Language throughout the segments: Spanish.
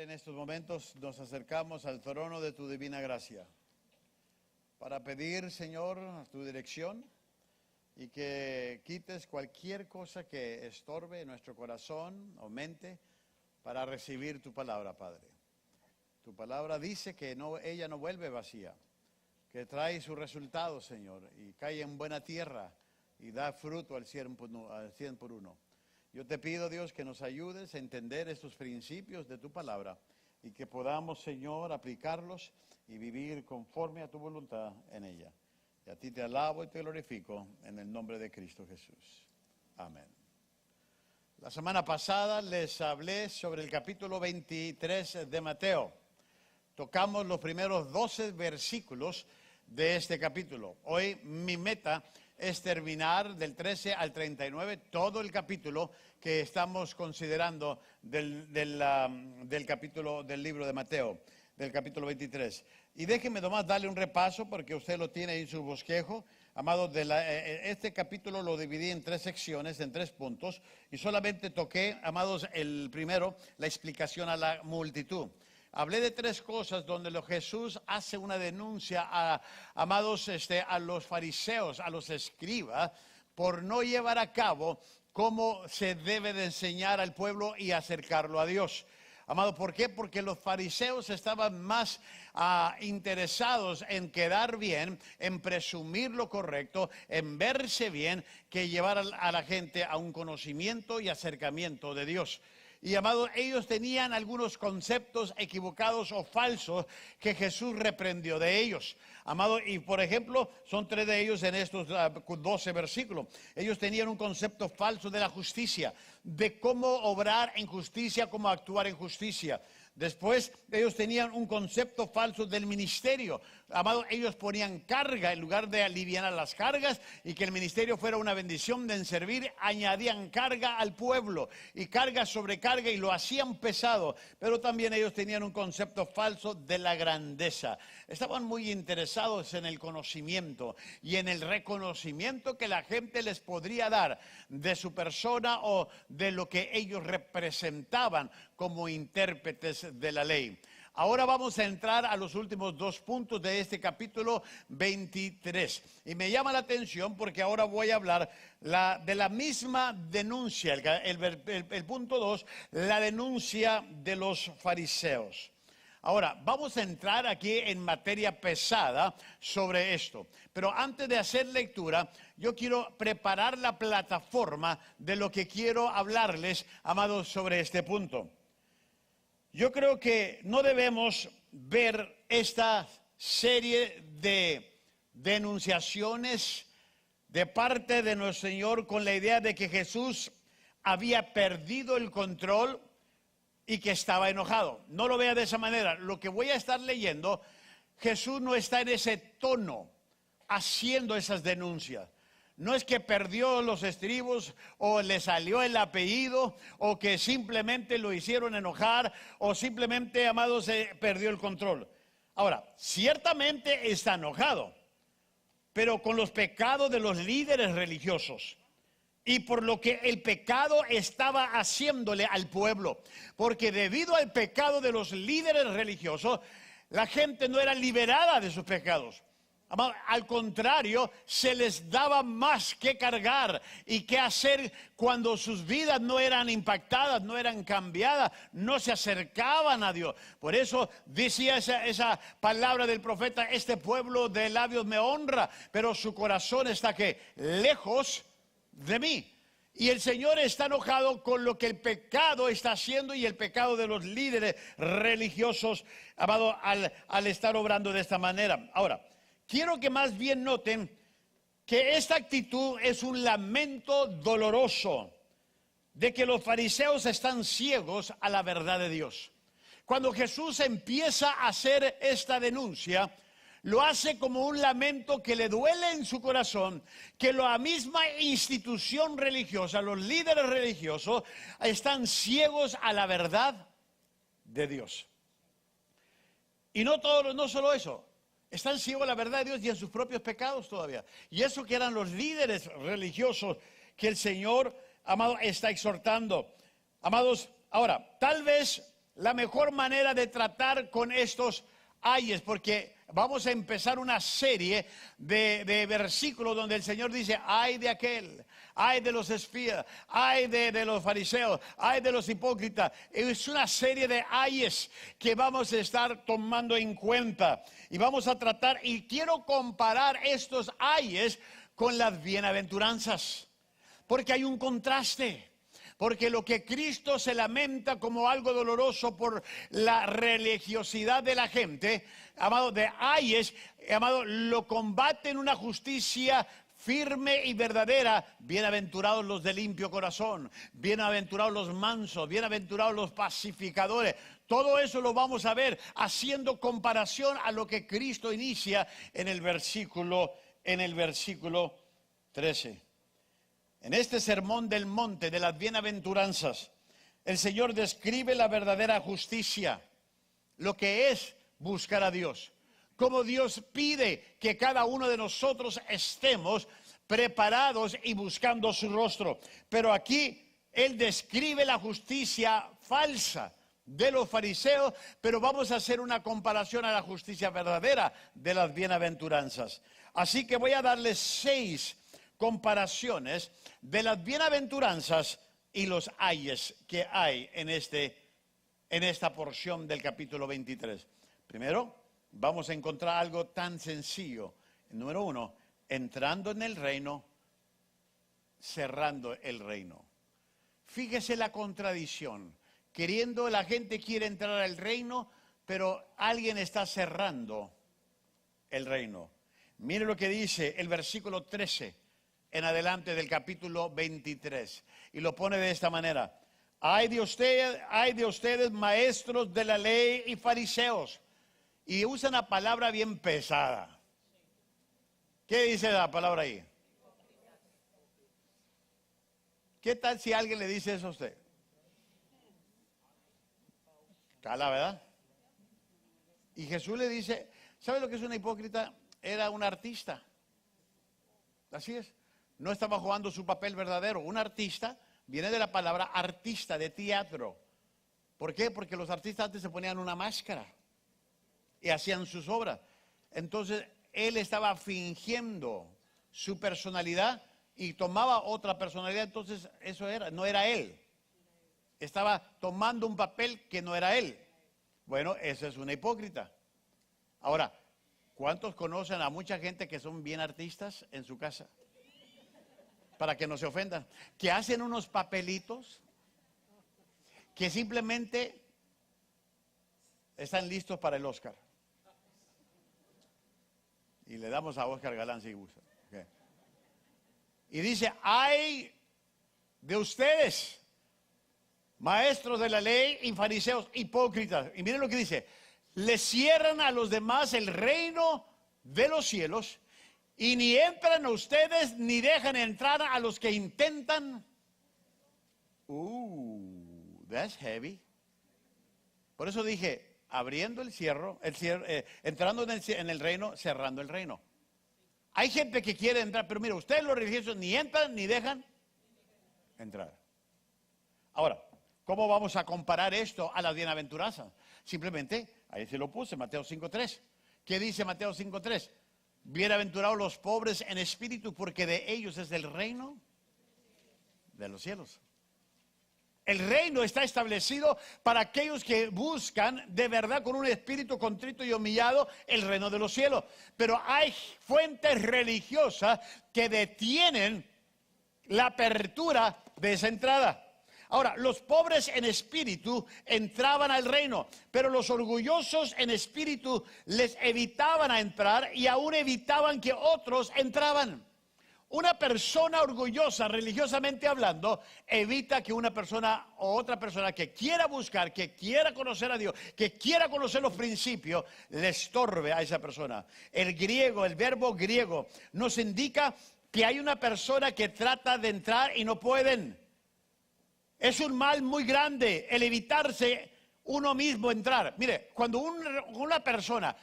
Padre, en estos momentos nos acercamos al trono de tu divina gracia para pedir, Señor, tu dirección y que quites cualquier cosa que estorbe nuestro corazón o mente para recibir tu palabra, Padre. Tu palabra dice que ella no vuelve vacía, que trae su resultado, Señor, y cae en buena tierra y da fruto al 100 por uno. Yo te pido, Dios, que nos ayudes a entender estos principios de tu palabra y que podamos, Señor, aplicarlos y vivir conforme a tu voluntad en ella. Y a ti te alabo y te glorifico en el nombre de Cristo Jesús. Amén. La semana pasada les hablé sobre el capítulo 23 de Mateo. Tocamos los primeros 12 versículos de este capítulo. Hoy mi meta es terminar del 13 al 39 todo el capítulo que estamos considerando del capítulo del libro de Mateo, del capítulo 23. Y déjenme nomás darle un repaso porque usted lo tiene ahí en su bosquejo. Amados, este capítulo lo dividí en 3 secciones, en 3 puntos, y solamente toqué, amados, el primero, la explicación a la multitud. Hablé de 3 cosas donde Jesús hace una denuncia amados, a los fariseos, a los escribas, por no llevar a cabo cómo se debe de enseñar al pueblo y acercarlo a Dios. Amado, ¿por qué? Porque los fariseos estaban más interesados en quedar bien, en presumir lo correcto, en verse bien, que llevar a la gente a un conocimiento y acercamiento de Dios. Y amados, ellos tenían algunos conceptos equivocados o falsos que Jesús reprendió de ellos. Amado, y por ejemplo, son 3 de ellos en estos 12 versículos. Ellos tenían un concepto falso de la justicia, de cómo obrar en justicia, cómo actuar en justicia. Después, ellos tenían un concepto falso del ministerio. Amado, ellos ponían carga en lugar de aliviar las cargas y que el ministerio fuera una bendición de servir, añadían carga al pueblo y carga sobre carga y lo hacían pesado. Pero también ellos tenían un concepto falso de la grandeza. Estaban muy interesados en el conocimiento y en el reconocimiento que la gente les podría dar de su persona o de lo que ellos representaban como intérpretes de la ley. Ahora vamos a entrar a los últimos 2 puntos de este capítulo 23. Y me llama la atención porque ahora voy a hablar de la misma denuncia, el punto 2, la denuncia de los fariseos. Ahora, vamos a entrar aquí en materia pesada sobre esto. Pero antes de hacer lectura, yo quiero preparar la plataforma de lo que quiero hablarles, amados, sobre este punto. Yo creo que no debemos ver esta serie de denunciaciones de parte de nuestro Señor con la idea de que Jesús había perdido el control y que estaba enojado. No lo vea de esa manera. Lo que voy a estar leyendo, Jesús no está en ese tono haciendo esas denuncias. No es que perdió los estribos o le salió el apellido o que simplemente lo hicieron enojar o simplemente, amados, perdió el control. Ahora, ciertamente está enojado, pero con los pecados de los líderes religiosos y por lo que el pecado estaba haciéndole al pueblo. Porque debido al pecado de los líderes religiosos, la gente no era liberada de sus pecados. Al contrario, se les daba más que cargar y que hacer cuando sus vidas no eran impactadas, no eran cambiadas, no se acercaban a Dios. Por eso decía esa palabra del profeta: este pueblo de labios me honra, pero su corazón está ¿qué? Lejos de mí. Y el Señor está enojado con lo que el pecado está haciendo y el pecado de los líderes religiosos, amado, al estar obrando de esta manera. Ahora, quiero que más bien noten que esta actitud es un lamento doloroso de que los fariseos están ciegos a la verdad de Dios. Cuando Jesús empieza a hacer esta denuncia, lo hace como un lamento que le duele en su corazón, que la misma institución religiosa, los líderes religiosos, están ciegos a la verdad de Dios. Y no solo eso. Están ciegos a la verdad de Dios y en sus propios pecados todavía. Y eso que eran los líderes religiosos que el Señor, amado, está exhortando. Amados, ahora, tal vez la mejor manera de tratar con estos ayes? Porque vamos a empezar una serie de versículos donde el Señor dice, ay de aquel, ay de los espías, ay de los fariseos, ay de los hipócritas. Es una serie de ayes que vamos a estar tomando en cuenta. Y vamos a tratar, y quiero comparar estos ayes con las bienaventuranzas. Porque hay un contraste. Porque lo que Cristo se lamenta como algo doloroso por la religiosidad de la gente, amado, de ayes, amado, lo combate en una justicia firme y verdadera. Bienaventurados los de limpio corazón, bienaventurados los mansos, bienaventurados los pacificadores. Todo eso lo vamos a ver haciendo comparación a lo que Cristo inicia en el versículo 13. En este sermón del monte de las bienaventuranzas, el Señor describe la verdadera justicia, lo que es buscar a Dios, cómo Dios pide que cada uno de nosotros estemos preparados y buscando su rostro. Pero aquí Él describe la justicia falsa de los fariseos, pero vamos a hacer una comparación a la justicia verdadera de las bienaventuranzas. Así que voy a darles 6 comparaciones de las bienaventuranzas y los ayes que hay en esta porción del capítulo 23. Primero, vamos a encontrar algo tan sencillo. Número 1, entrando en el reino, cerrando el reino. Fíjese la contradicción. La gente quiere entrar al reino, pero alguien está cerrando el reino. Mire lo que dice el versículo 13 en adelante del capítulo 23. Y lo pone de esta manera. Ay de ustedes, maestros de la ley y fariseos. Y usa una palabra bien pesada. ¿Qué dice la palabra ahí? ¿Qué tal si alguien le dice eso a usted? Cala, ¿verdad? Y Jesús le dice, ¿sabe lo que es una hipócrita? Era un artista. Así es. No estaba jugando su papel verdadero. Un artista viene de la palabra artista, de teatro. ¿Por qué? Porque los artistas antes se ponían una máscara y hacían sus obras. Entonces, él estaba fingiendo su personalidad y tomaba otra personalidad. Entonces, no era él. Estaba tomando un papel que no era él. Bueno, eso es una hipócrita. Ahora, ¿cuántos conocen a mucha gente que son bien artistas en su casa? Para que no se ofendan. Que hacen unos papelitos que simplemente están listos para el Oscar. Y le damos a Oscar Galán si gusta. Okay. Y dice, ay de ustedes, maestros de la ley y fariseos, hipócritas. Y miren lo que dice, le cierran a los demás el reino de los cielos y ni entran a ustedes ni dejan entrar a los que intentan. That's heavy. Por eso dije, abriendo entrando en el reino, cerrando el reino. Hay gente que quiere entrar, pero mira, ustedes los religiosos ni entran ni dejan entrar. Ahora, ¿cómo vamos a comparar esto a las bienaventuranzas? Simplemente, ahí se lo puse, Mateo 5.3. ¿Qué dice Mateo 5.3? Bienaventurados los pobres en espíritu, porque de ellos es el reino de los cielos. El reino está establecido para aquellos que buscan de verdad con un espíritu contrito y humillado el reino de los cielos. Pero hay fuentes religiosas que detienen la apertura de esa entrada. Ahora, los pobres en espíritu entraban al reino, pero los orgullosos en espíritu les evitaban a entrar y aún evitaban que otros entraban. Una persona orgullosa, religiosamente hablando, evita que una persona o otra persona que quiera buscar, que quiera conocer a Dios, que quiera conocer los principios, le estorbe a esa persona. El verbo griego, nos indica que hay una persona que trata de entrar y no pueden. Es un mal muy grande el evitarse uno mismo entrar. Mire, cuando una persona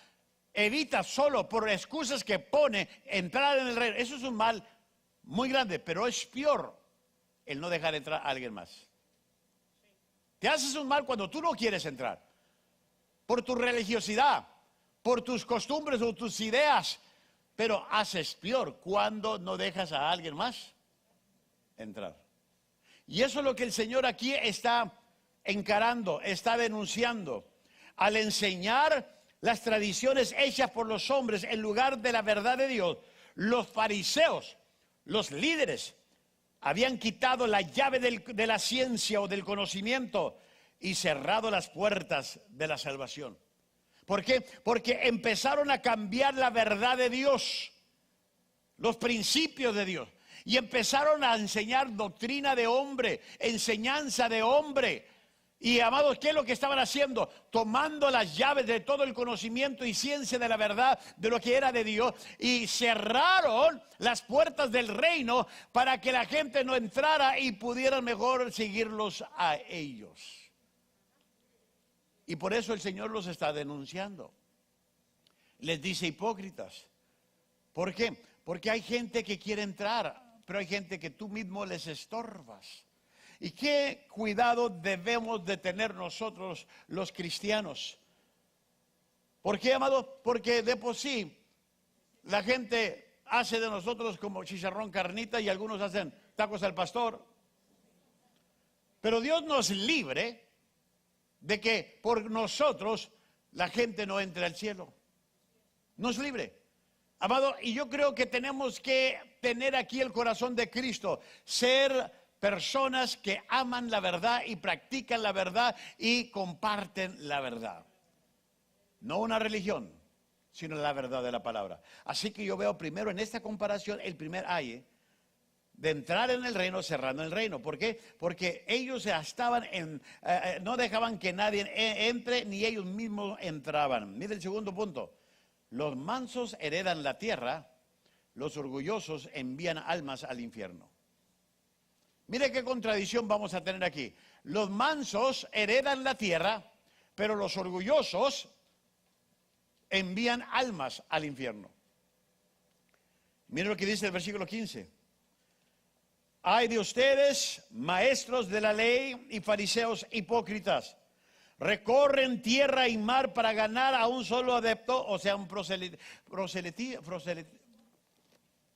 evita solo por excusas que pone entrar en el reino, eso es un mal muy grande, pero es peor el no dejar entrar a alguien más. Te haces un mal cuando tú no quieres entrar. Por tu religiosidad, por tus costumbres o tus ideas. Pero haces peor cuando no dejas a alguien más entrar. Y eso es lo que el Señor aquí está encarando, está denunciando. Al enseñar las tradiciones hechas por los hombres en lugar de la verdad de Dios, los fariseos, los líderes, habían quitado la llave de la ciencia o del conocimiento y cerrado las puertas de la salvación. ¿Por qué? Porque empezaron a cambiar la verdad de Dios, los principios de Dios, y empezaron a enseñar doctrina de hombre, enseñanza de hombre. Y amados, ¿qué es lo que estaban haciendo? Tomando las llaves de todo el conocimiento y ciencia de la verdad, de lo que era de Dios, y cerraron las puertas del reino para que la gente no entrara y pudieran mejor seguirlos a ellos. Y por eso el Señor los está denunciando. Les dice hipócritas. ¿Por qué? Porque hay gente que quiere entrar, pero hay gente que tú mismo les estorbas. ¿Y qué cuidado debemos de tener nosotros los cristianos? ¿Por qué, amado? Porque de por sí la gente hace de nosotros como chicharrón carnita y algunos hacen tacos al pastor. Pero Dios nos libre de que por nosotros la gente no entre al cielo. Nos libre. Amado, y yo creo que tenemos que tener aquí el corazón de Cristo, ser personas que aman la verdad y practican la verdad y comparten la verdad. No una religión, sino la verdad de la palabra. Así que yo veo primero en esta comparación el primer aye de entrar en el reino cerrando el reino. ¿Por qué? Porque ellos estaban no dejaban que nadie entre, ni ellos mismos entraban. Mire el segundo punto. Los mansos heredan la tierra, los orgullosos envían almas al infierno. Mire qué contradicción vamos a tener aquí. Los mansos heredan la tierra, pero los orgullosos envían almas al infierno. Mire lo que dice el versículo 15. Ay de ustedes, maestros de la ley y fariseos hipócritas, recorren tierra y mar para ganar a un solo adepto, o sea, un prosélito.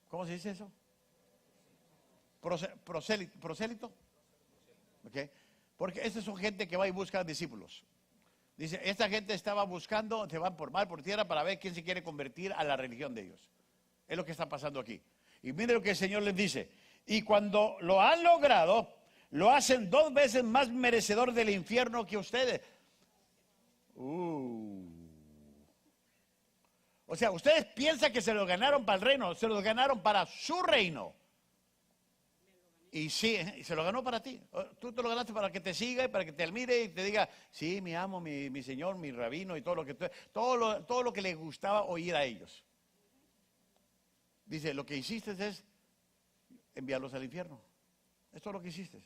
¿Cómo se dice eso? Prosélito. ¿Okay? Porque estas son gente que va y busca discípulos. Dice, esta gente estaba buscando, se van por mar, por tierra, para ver quién se quiere convertir a la religión de ellos. Es lo que está pasando aquí. Y mire lo que el Señor les dice. Y cuando lo han logrado, lo hacen 2 veces más merecedor del infierno que ustedes. O sea, ustedes piensan que se lo ganaron para el reino, se lo ganaron para su reino. Y sí, se lo ganó para ti. Tú te lo ganaste para que te siga y para que te admire y te diga, sí, mi amo, mi señor, mi rabino y todo lo que les gustaba oír a ellos. Dice, lo que hiciste es enviarlos al infierno. Esto es lo que hiciste.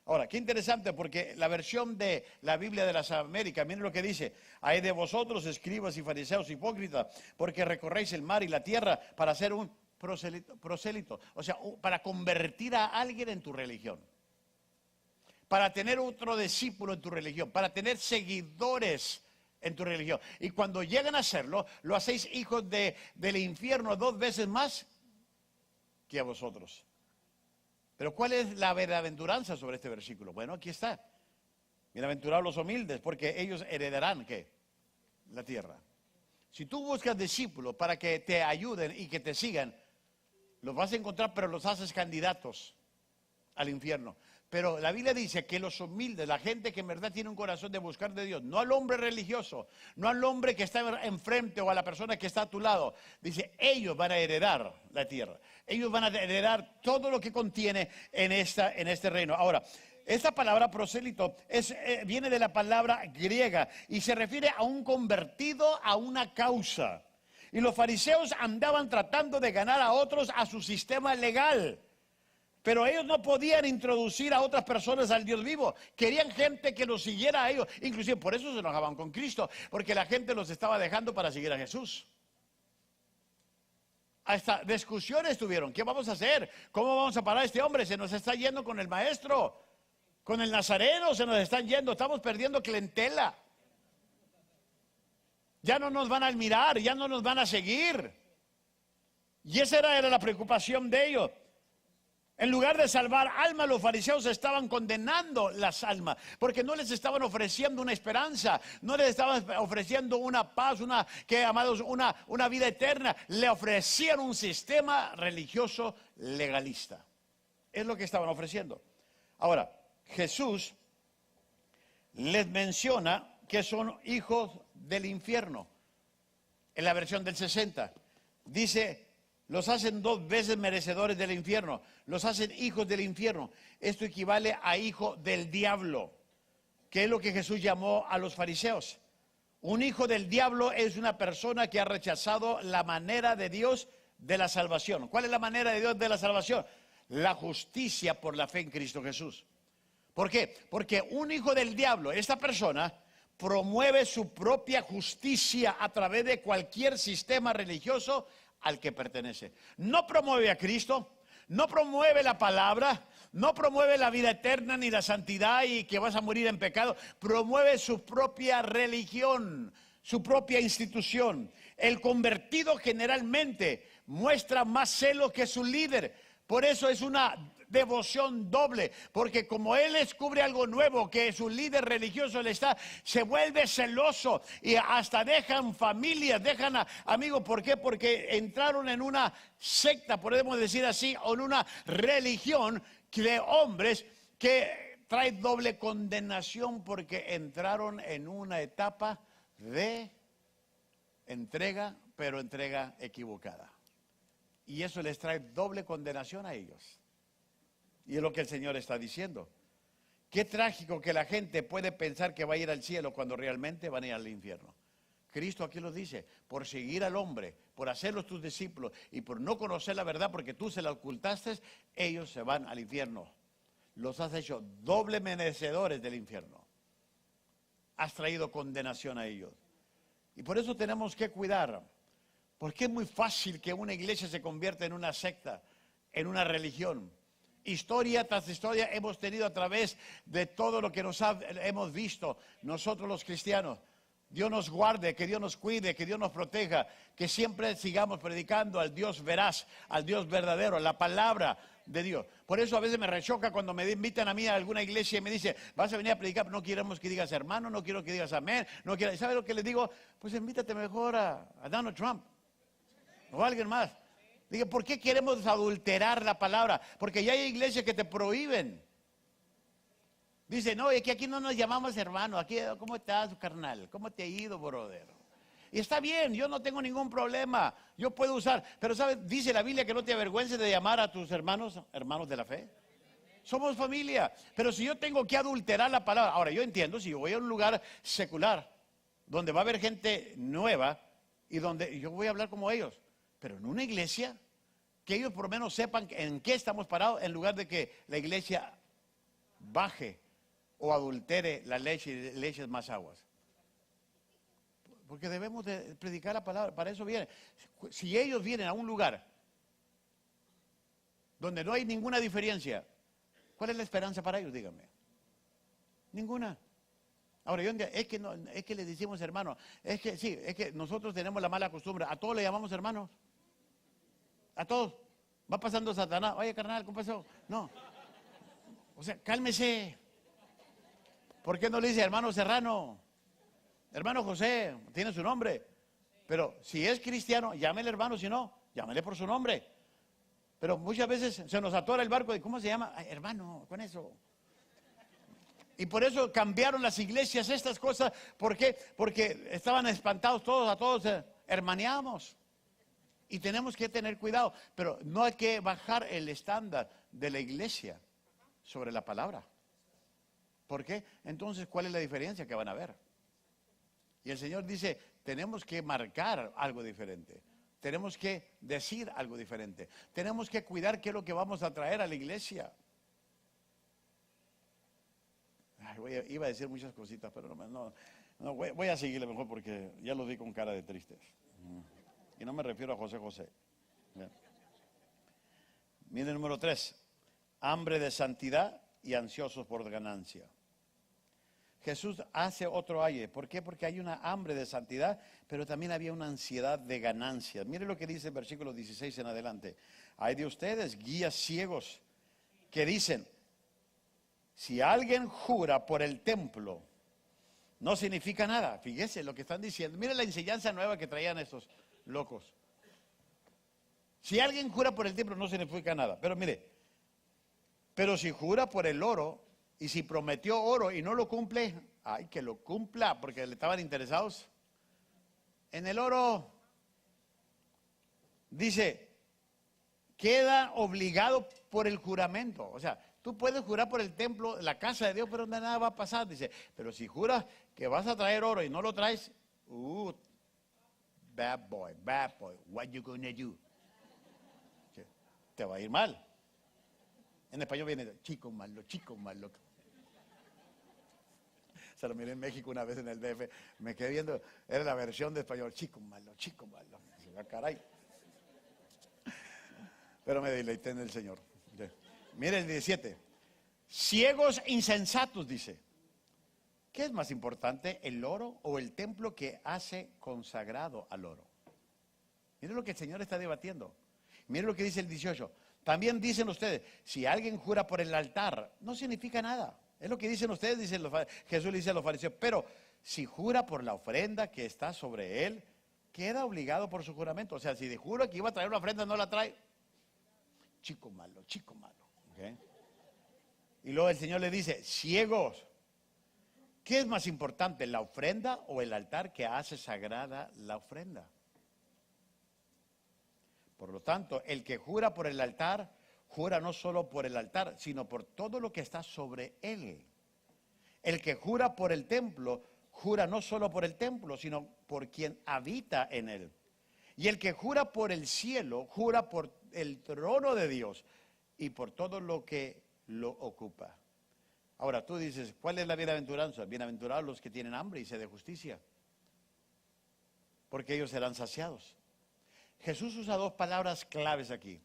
Ahora, qué interesante, porque la versión de la Biblia de las Américas, miren lo que dice: hay de vosotros, escribas y fariseos hipócritas, porque recorréis el mar y la tierra para hacer un prosélito, o sea, para convertir a alguien en tu religión, para tener otro discípulo en tu religión, para tener seguidores en tu religión. Y cuando llegan a hacerlo, lo hacéis hijos del infierno 2 veces más que a vosotros. Pero ¿cuál es la bienaventuranza sobre este versículo? Bueno, aquí está. Bienaventurados los humildes, porque ellos heredarán, ¿qué? La tierra. Si tú buscas discípulos para que te ayuden y que te sigan, los vas a encontrar, pero los haces candidatos al infierno. Pero la Biblia dice que los humildes, la gente que en verdad tiene un corazón de buscar de Dios, no al hombre religioso, no al hombre que está enfrente o a la persona que está a tu lado, dice, ellos van a heredar la tierra. Ellos van a heredar todo lo que contiene en este reino. Ahora, esta palabra prosélito viene de la palabra griega y se refiere a un convertido a una causa. Y los fariseos andaban tratando de ganar a otros a su sistema legal. Pero ellos no podían introducir a otras personas al Dios vivo. Querían gente que los siguiera a ellos. Inclusive por eso se enojaban con Cristo, porque la gente los estaba dejando para seguir a Jesús. Hasta discusiones tuvieron. ¿Qué vamos a hacer? ¿Cómo vamos a parar a este hombre? Se nos está yendo con el maestro. Con el nazareno se nos están yendo, estamos perdiendo clientela. Ya no nos van a admirar, ya no nos van a seguir. Y esa era la preocupación de ellos. En lugar de salvar almas, los fariseos estaban condenando las almas, porque no les estaban ofreciendo una esperanza, no les estaban ofreciendo una paz, una vida eterna. Le ofrecían un sistema religioso legalista. Es lo que estaban ofreciendo. Ahora, Jesús les menciona que son hijos del infierno. En la versión del 60 dice: los hacen 2 veces merecedores del infierno, los hacen hijos del infierno. Esto equivale a hijo del diablo, que es lo que Jesús llamó a los fariseos. Un hijo del diablo es una persona que ha rechazado la manera de Dios de la salvación. ¿Cuál es la manera de Dios de la salvación? La justicia por la fe en Cristo Jesús. ¿Por qué? Porque un hijo del diablo, esta persona, promueve su propia justicia a través de cualquier sistema religioso al que pertenece. No promueve a Cristo, no promueve la palabra, no promueve la vida eterna ni la santidad y que vas a morir en pecado. Promueve su propia religión, su propia institución. El convertido generalmente muestra más celo que su líder. Por eso es una devoción doble, porque como él descubre algo nuevo que su líder religioso le está, se vuelve celoso y hasta dejan familias, dejan amigos. ¿Por qué? Porque entraron en una secta, podemos decir así, o en una religión de hombres que trae doble condenación, porque entraron en una etapa de entrega, pero entrega equivocada. Y eso les trae doble condenación a ellos. Y es lo que el Señor está diciendo. Qué trágico que la gente puede pensar que va a ir al cielo cuando realmente van a ir al infierno. Cristo aquí lo dice: por seguir al hombre, por hacerlos tus discípulos y por no conocer la verdad porque tú se la ocultaste, ellos se van al infierno. Los has hecho doble merecedores del infierno. Has traído condenación a ellos. Y por eso tenemos que cuidar. Porque es muy fácil que una iglesia se convierta en una secta, en una religión. Historia tras historia hemos tenido a través de todo lo que hemos visto nosotros los cristianos. Dios nos guarde, que Dios nos cuide, que Dios nos proteja, que siempre sigamos predicando al Dios veraz, al Dios verdadero, la palabra de Dios. Por eso a veces me rechoca cuando me invitan a mí a alguna iglesia y me dice: vas a venir a predicar, no queremos que digas hermano, no quiero que digas amén, no quiero. ¿Sabe lo que les digo? Pues invítate mejor a Donald Trump o a alguien más. Digo, ¿por qué queremos adulterar la palabra? Porque ya hay iglesias que te prohíben. Dice: no, es que aquí no nos llamamos hermano. Aquí, ¿cómo estás, carnal? ¿Cómo te ha ido, brother? Y está bien, yo no tengo ningún problema. Yo puedo usar. Pero, ¿sabes? Dice la Biblia que no te avergüences de llamar a tus hermanos de la fe. Somos familia. Pero si yo tengo que adulterar la palabra. Ahora, yo entiendo, si yo voy a un lugar secular, donde va a haber gente nueva y donde yo voy a hablar como ellos. Pero en una iglesia, que ellos por lo menos sepan en qué estamos parados, en lugar de que la iglesia baje o adultere la leche y leches más aguas. Porque debemos de predicar la palabra, para eso vienen. Si ellos vienen a un lugar donde no hay ninguna diferencia, ¿cuál es la esperanza para ellos? Díganme. Ninguna. Ahora, es que les decimos hermanos, es que nosotros tenemos la mala costumbre, a todos le llamamos hermanos. A todos. Va pasando Satanás: oye, carnal, ¿cómo pasó? No. O sea, cálmese. ¿Por qué no le dice hermano Serrano? Hermano José, tiene su nombre. Pero si es cristiano, llámele hermano; si no, llámele por su nombre. Pero muchas veces se nos atora el barco. ¿Y cómo se llama? Ay, hermano, con eso. Y por eso cambiaron las iglesias estas cosas. ¿Por qué? Porque estaban espantados todos, a todos hermaneamos. Y tenemos que tener cuidado, pero no hay que bajar el estándar de la iglesia sobre la palabra. ¿Por qué? Entonces, ¿cuál es la diferencia que van a ver? Y el Señor dice: tenemos que marcar algo diferente. Tenemos que decir algo diferente. Tenemos que cuidar qué es lo que vamos a traer a la iglesia. Ay, iba a decir muchas cositas, pero no, voy a seguirle mejor porque ya lo vi con cara de tristes. Y no me refiero a José José. Bien. Mire, número 3. Hambre de santidad y ansiosos por ganancia. Jesús hace otro aye. ¿Por qué? Porque hay una hambre de santidad, pero también había una ansiedad de ganancia. Mire lo que dice el versículo 16 en adelante. Hay de ustedes, guías ciegos, que dicen, si alguien jura por el templo, no significa nada. Fíjese lo que están diciendo. Mire la enseñanza nueva que traían estos locos. Si alguien jura por el templo, no significa nada. Pero mire, pero si jura por el oro, y si prometió oro y no lo cumple, ay, que lo cumpla, porque le estaban interesados en el oro. Dice, queda obligado por el juramento. O sea, tú puedes jurar por el templo, la casa de Dios, pero nada va a pasar. Dice, pero si juras que vas a traer oro y no lo traes, bad boy, what you gonna do? Te va a ir mal. En español viene, chico malo, chico malo. Se lo miré en México una vez en el DF, me quedé viendo, era la versión de español, chico malo, chico malo. Caray. Pero me deleité en el Señor. Mire el 17. Ciegos e insensatos, dice. ¿Qué es más importante, el oro o el templo que hace consagrado al oro? Mire lo que el Señor está debatiendo. Mire lo que dice el 18. También dicen ustedes, si alguien jura por el altar, no significa nada. Es lo que dicen ustedes, Jesús le dice a los fariseos. Pero si jura por la ofrenda que está sobre él, queda obligado por su juramento. O sea, si jura que iba a traer una ofrenda, no la trae. Chico malo, chico malo. ¿Okay? Y luego el Señor le dice, ciegos, ¿qué es más importante, la ofrenda o el altar que hace sagrada la ofrenda? Por lo tanto, el que jura por el altar, jura no solo por el altar, sino por todo lo que está sobre él. El que jura por el templo, jura no solo por el templo, sino por quien habita en él. Y el que jura por el cielo, jura por el trono de Dios y por todo lo que lo ocupa. Ahora tú dices, ¿cuál es la bienaventuranza? Bienaventurados los que tienen hambre y sed de justicia, porque ellos serán saciados. Jesús usa dos palabras claves aquí.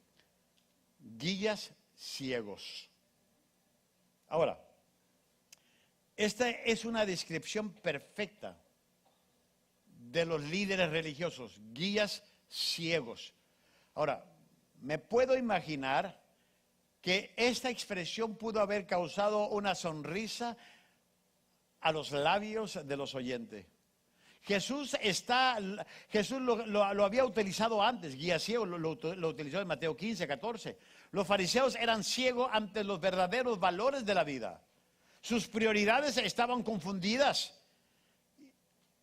Guías ciegos. Ahora, esta es una descripción perfecta de los líderes religiosos, guías ciegos. Ahora, me puedo imaginar que esta expresión pudo haber causado una sonrisa a los labios de los oyentes. Jesús lo había utilizado antes, guía ciego, lo utilizó en Mateo 15, 14. Los fariseos eran ciegos ante los verdaderos valores de la vida. Sus prioridades estaban confundidas.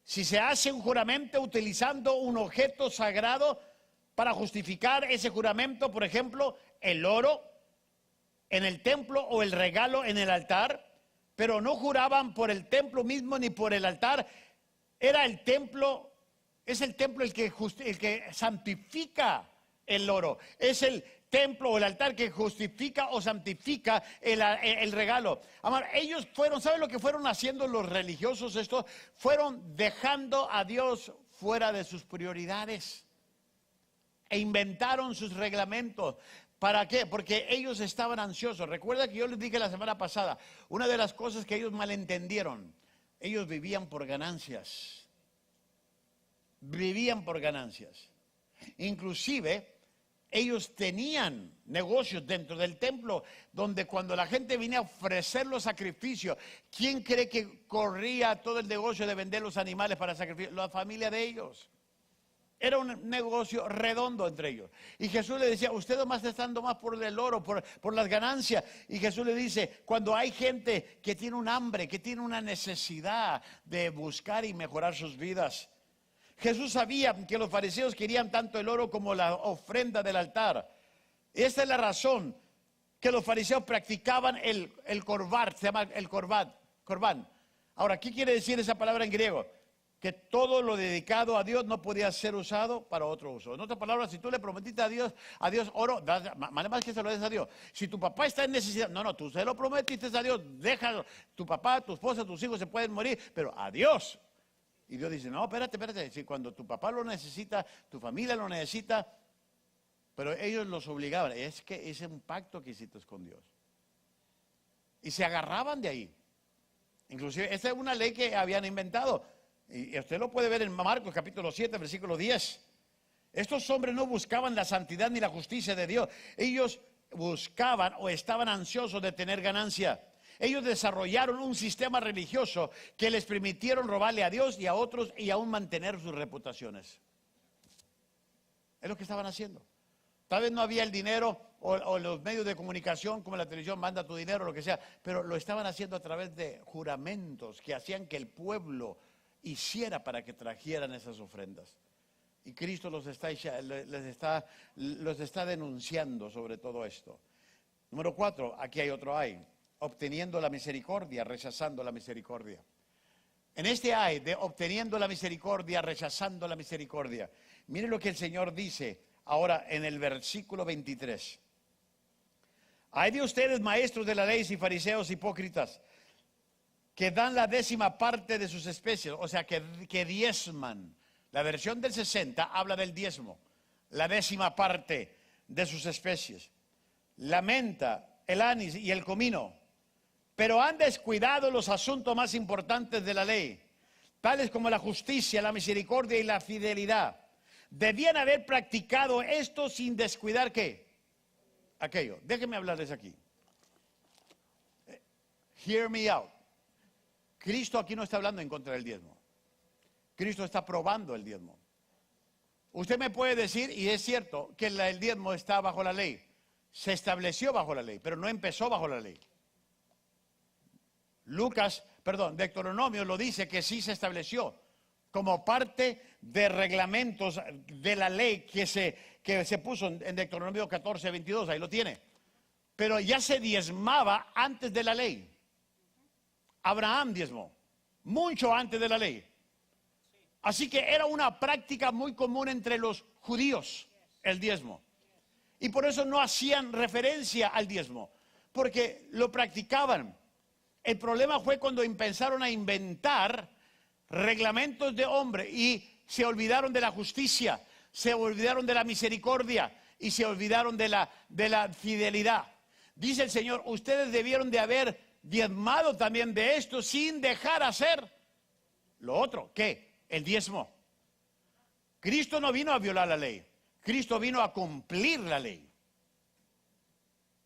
Si se hace un juramento utilizando un objeto sagrado para justificar ese juramento, por ejemplo, el oro en el templo o el regalo en el altar, pero no juraban por el templo mismo ni por el altar. Era el templo, es el templo el que santifica el oro. Es el templo o el altar que justifica o santifica el regalo. Amor, ellos fueron, ¿saben lo que fueron haciendo los religiosos? Fueron dejando a Dios fuera de sus prioridades e inventaron sus reglamentos. ¿Para qué? Porque ellos estaban ansiosos. Recuerda que yo les dije la semana pasada, una de las cosas que ellos malentendieron, ellos vivían por ganancias. Vivían por ganancias. Inclusive, ellos tenían negocios dentro del templo, donde cuando la gente venía a ofrecer los sacrificios, ¿quién cree que corría todo el negocio de vender los animales para sacrificio? La familia de ellos. Era un negocio redondo entre ellos. Y Jesús le decía, ustedes más están más por el oro, por las ganancias. Y Jesús le dice, cuando hay gente que tiene un hambre, que tiene una necesidad de buscar y mejorar sus vidas. Jesús sabía que los fariseos querían tanto el oro como la ofrenda del altar. Esta es la razón que los fariseos practicaban el corbar, se llama el corbán. Ahora, ¿qué quiere decir esa palabra en griego? Que todo lo dedicado a Dios no podía ser usado para otro uso. En otras palabras, si tú le prometiste a Dios oro, más que se lo des a Dios. Si tu papá está en necesidad, no, tú se lo prometiste a Dios, déjalo. Tu papá, tu esposa, tus hijos se pueden morir, pero a Dios. Y Dios dice, no, espérate. Si cuando tu papá lo necesita, tu familia lo necesita, pero ellos los obligaban. Es que es un pacto que hiciste con Dios. y se agarraban de ahí. Inclusive, esta es una ley que habían inventado. Y usted lo puede ver en Marcos capítulo 7, versículo 10. Estos hombres no buscaban la santidad ni la justicia de Dios. Ellos buscaban o estaban ansiosos de tener ganancia. Ellos desarrollaron un sistema religioso que les permitieron robarle a Dios y a otros y aún mantener sus reputaciones. Es lo que estaban haciendo. Tal vez no había el dinero o los medios de comunicación como la televisión, manda tu dinero, lo que sea, pero lo estaban haciendo a través de juramentos que hacían que el pueblo hiciera para que trajeran esas ofrendas. Y Cristo los está denunciando sobre todo esto. Número 4, aquí hay otro ay. Obteniendo la misericordia, rechazando la misericordia. En este ay de obteniendo la misericordia, rechazando la misericordia. Miren lo que el Señor dice ahora en el versículo 23. Hay de ustedes, maestros de la ley y fariseos hipócritas, que dan la 10ª parte de sus especies, o sea, que diezman. La versión del 60 habla del diezmo, la 10ª parte de sus especies. La menta, el anís y el comino. Pero han descuidado los asuntos más importantes de la ley, tales como la justicia, la misericordia y la fidelidad. Debían haber practicado esto sin descuidar ¿qué? Aquello. Déjenme hablarles aquí. Hear me out. Cristo aquí no está hablando en contra del diezmo. Cristo está probando el diezmo. Usted me puede decir, y es cierto, que el diezmo está bajo la ley. Se estableció bajo la ley, pero no empezó bajo la ley. Deuteronomio lo dice que sí se estableció como parte de reglamentos de la ley que se puso en Deuteronomio 14, 22, ahí lo tiene. Pero ya se diezmaba antes de la ley. Abraham diezmó, mucho antes de la ley. Así que era una práctica muy común entre los judíos, el diezmo. Y por eso no hacían referencia al diezmo, porque lo practicaban. El problema fue cuando empezaron a inventar reglamentos de hombre y se olvidaron de la justicia, se olvidaron de la misericordia y se olvidaron de la fidelidad. Dice el Señor, ustedes debieron de haber diezmado también de esto sin dejar hacer lo otro. ¿Qué? El diezmo. Cristo no vino a violar la ley, Cristo vino a cumplir la ley.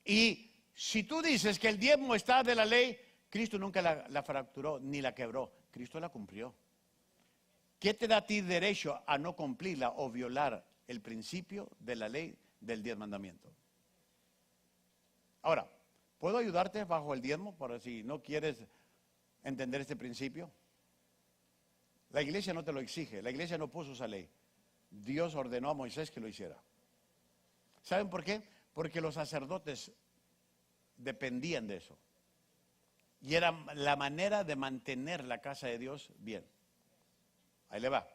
Y si tú dices que el diezmo está de la ley, Cristo nunca la fracturó ni la quebró, Cristo la cumplió. ¿Qué te da a ti derecho a no cumplirla o violar el principio de la ley del 10 mandamientos? Ahora, ¿puedo ayudarte bajo el diezmo por si no quieres entender este principio? La iglesia no te lo exige, la iglesia no puso esa ley. Dios ordenó a Moisés que lo hiciera. ¿Saben por qué? Porque los sacerdotes dependían de eso. Y era la manera de mantener la casa de Dios bien. Ahí le va.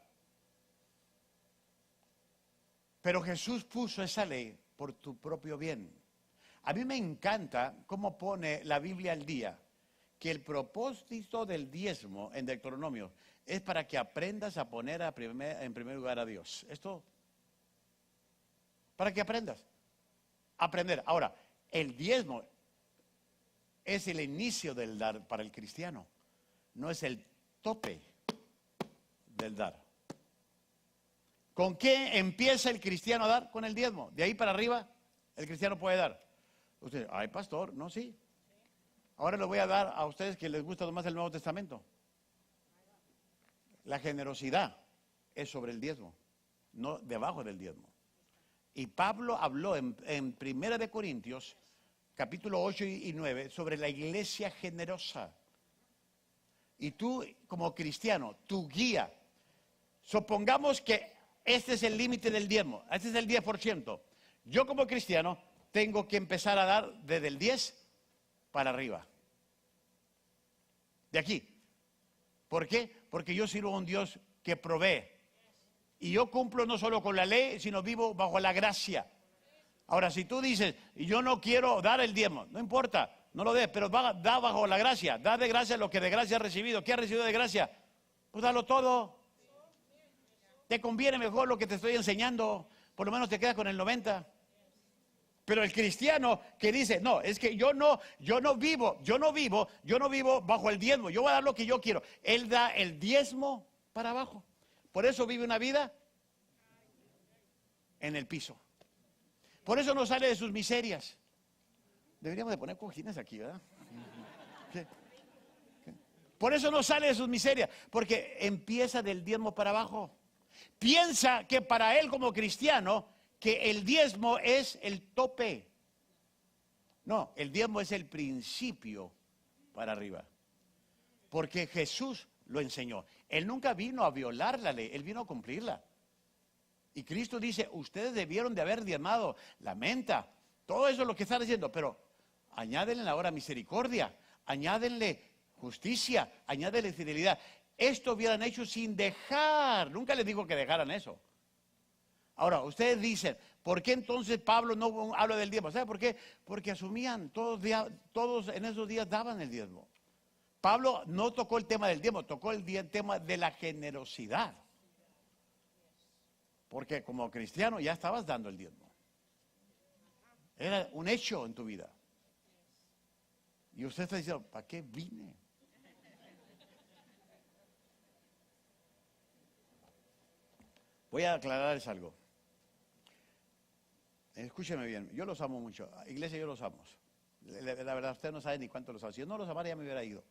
Pero Jesús puso esa ley por tu propio bien. A mí me encanta cómo pone la Biblia al día que el propósito del diezmo en Deuteronomio es para que aprendas a poner en primer lugar a Dios. Esto, para que aprendas. Aprender. Ahora, el diezmo es el inicio del dar para el cristiano, no es el tope del dar. ¿Con qué empieza el cristiano a dar? Con el diezmo. De ahí para arriba, el cristiano puede dar. Usted, ay pastor, no, sí. Ahora le voy a dar a ustedes que les gusta más el Nuevo Testamento. La generosidad es sobre el diezmo, no debajo del diezmo. Y Pablo habló en 1 Corintios, capítulo 8 y 9, sobre la iglesia generosa. Y tú, como cristiano, tu guía, supongamos que este es el límite del diezmo, este es el 10%. Yo como cristiano tengo que empezar a dar desde el 10 para arriba. De aquí. ¿Por qué? Porque yo sirvo a un Dios que provee. Y yo cumplo no solo con la ley, sino vivo bajo la gracia. Ahora, si tú dices, yo no quiero dar el diezmo, no importa, no lo des, pero da bajo la gracia. Da de gracia lo que de gracia has recibido. ¿Qué has recibido de gracia? Pues dalo todo. Te conviene mejor lo que te estoy enseñando. Por lo menos te quedas con el 90. Pero el cristiano que dice, no, es que yo no vivo bajo el diezmo, yo voy a dar lo que yo quiero. Él da el diezmo para abajo. Por eso vive una vida en el piso. Por eso no sale de sus miserias. Deberíamos de poner cojines aquí, ¿verdad? ¿Qué? Por eso no sale de sus miserias, porque empieza del diezmo para abajo. Piensa que para él como cristiano, que el diezmo es el tope. No, el diezmo es el principio para arriba. Porque Jesús lo enseñó. Él nunca vino a violar la ley, él vino a cumplirla. Y Cristo dice, ustedes debieron de haber diezmado la menta. Todo eso es lo que está diciendo, pero añádenle ahora misericordia, añádenle justicia, añádenle fidelidad. Esto hubieran hecho sin dejar. Nunca les digo que dejaran eso. Ahora, ustedes dicen, ¿por qué entonces Pablo no habla del diezmo? ¿Sabe por qué? Porque asumían, todos en esos días daban el diezmo. Pablo no tocó el tema del diezmo, tocó el tema de la generosidad. Porque como cristiano ya estabas dando el diezmo. Era un hecho en tu vida. Y usted está diciendo, ¿para qué vine? Voy a aclararles algo. Escúcheme bien, yo los amo mucho. Iglesia, yo los amo. La verdad, usted no sabe ni cuánto los amo. Si yo no los amara, ya me hubiera ido.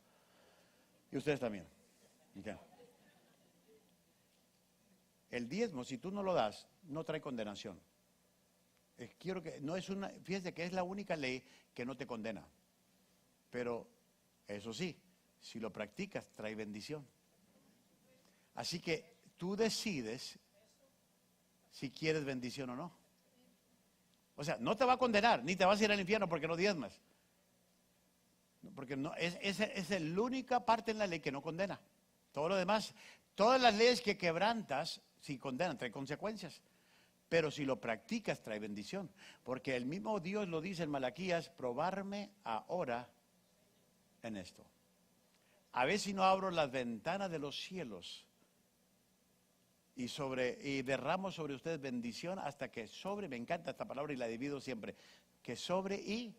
Y ustedes también. ¿Okay? El diezmo, si tú no lo das, no trae condenación. Quiero que, no es una, fíjese que es la única ley que no te condena. Pero, eso sí, si lo practicas, trae bendición. Así que tú decides si quieres bendición o no. O sea, no te va a condenar, ni te vas a ir al infierno porque no diezmas. Porque no, es la única parte en la ley que no condena. Todo lo demás, todas las leyes que quebrantas, si condenan, trae consecuencias. Pero si lo practicas, trae bendición. Porque el mismo Dios lo dice en Malaquías, probarme ahora en esto. A ver si no abro las ventanas de los cielos y derramo sobre ustedes bendición hasta que sobre, me encanta esta palabra y la divido siempre, que sobre y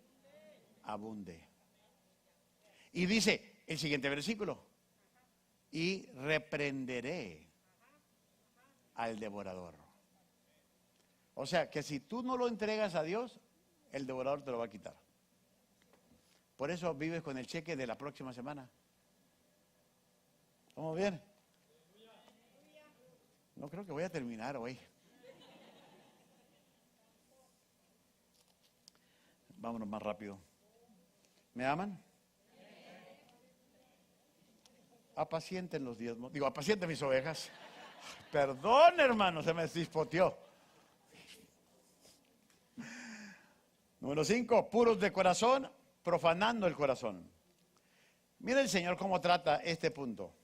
abunde. Y dice el siguiente versículo, y reprenderé al devorador. O sea, que si tú no lo entregas a Dios, el devorador te lo va a quitar. Por eso vives con el cheque de la próxima semana. ¿Vamos bien? No creo que voy a terminar hoy. Vámonos más rápido. ¿Me aman? Apacienten los diezmos. Digo, apacienten mis ovejas. Perdón, hermano, se me dispoteó. Número 5, puros de corazón, profanando el corazón. Mira el Señor cómo trata este punto.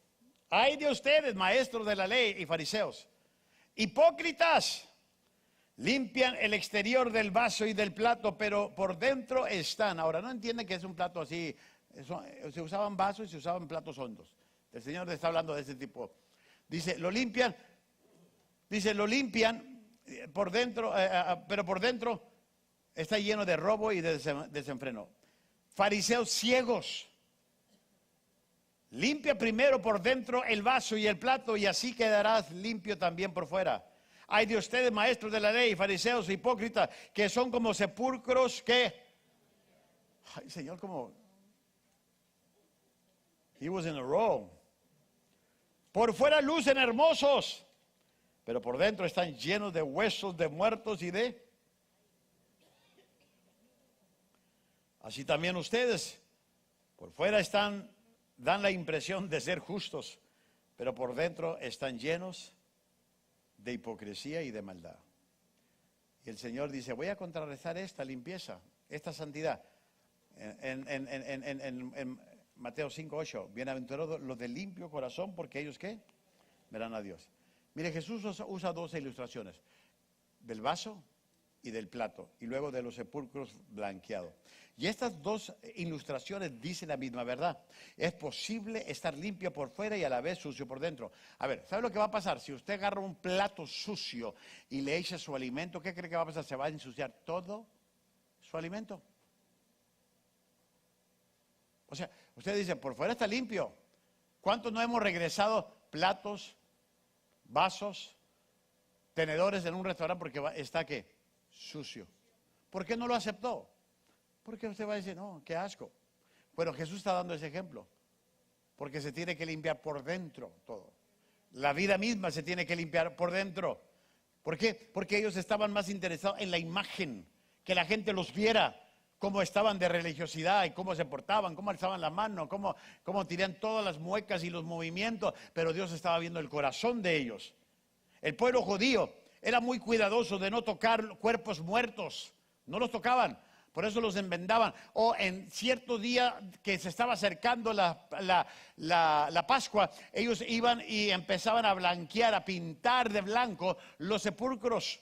Ay de ustedes, maestros de la ley y fariseos, hipócritas, limpian el exterior del vaso y del plato, pero por dentro están. Ahora, no entienden que es un plato así. Se usaban vasos y se usaban platos hondos. El Señor está hablando de ese tipo. Dice, lo limpian por dentro, pero por dentro está lleno de robo y de desenfreno. Fariseos ciegos. Limpia primero por dentro el vaso y el plato y así quedarás limpio también por fuera. Hay de ustedes, maestros de la ley, fariseos, hipócritas, que son como sepulcros que... Ay, Señor, como... He was in a row. Por fuera lucen hermosos, pero por dentro están llenos de huesos de muertos y de... Así también ustedes, por fuera dan la impresión de ser justos, pero por dentro están llenos de hipocresía y de maldad. Y el Señor dice, voy a contrarrestar esta limpieza, esta santidad. En Mateo 5:8, bienaventurados los de limpio corazón, porque ellos, ¿qué? Verán a Dios. Mire, Jesús usa dos ilustraciones, del vaso y del plato, y luego de los sepulcros blanqueados. Y estas dos ilustraciones dicen la misma verdad. Es posible estar limpio por fuera y a la vez sucio por dentro. A ver, ¿sabe lo que va a pasar? Si usted agarra un plato sucio y le echa su alimento, ¿qué cree que va a pasar? Se va a ensuciar todo su alimento. O sea, usted dice, por fuera está limpio. ¿Cuántos no hemos regresado platos, vasos, tenedores en un restaurante porque está ¿qué? Sucio? ¿Por qué no lo aceptó? Porque usted va a decir, no, qué asco. Bueno, Jesús está dando ese ejemplo. Porque se tiene que limpiar por dentro todo. La vida misma se tiene que limpiar por dentro. ¿Por qué? Porque ellos estaban más interesados en la imagen, que la gente los viera, cómo estaban de religiosidad y cómo se portaban, cómo alzaban la mano, cómo tiran todas las muecas y los movimientos, pero Dios estaba viendo el corazón de ellos. El pueblo judío era muy cuidadoso de no tocar cuerpos muertos, no los tocaban, por eso los envendaban. O en cierto día que se estaba acercando la Pascua, ellos iban y empezaban a blanquear, a pintar de blanco los sepulcros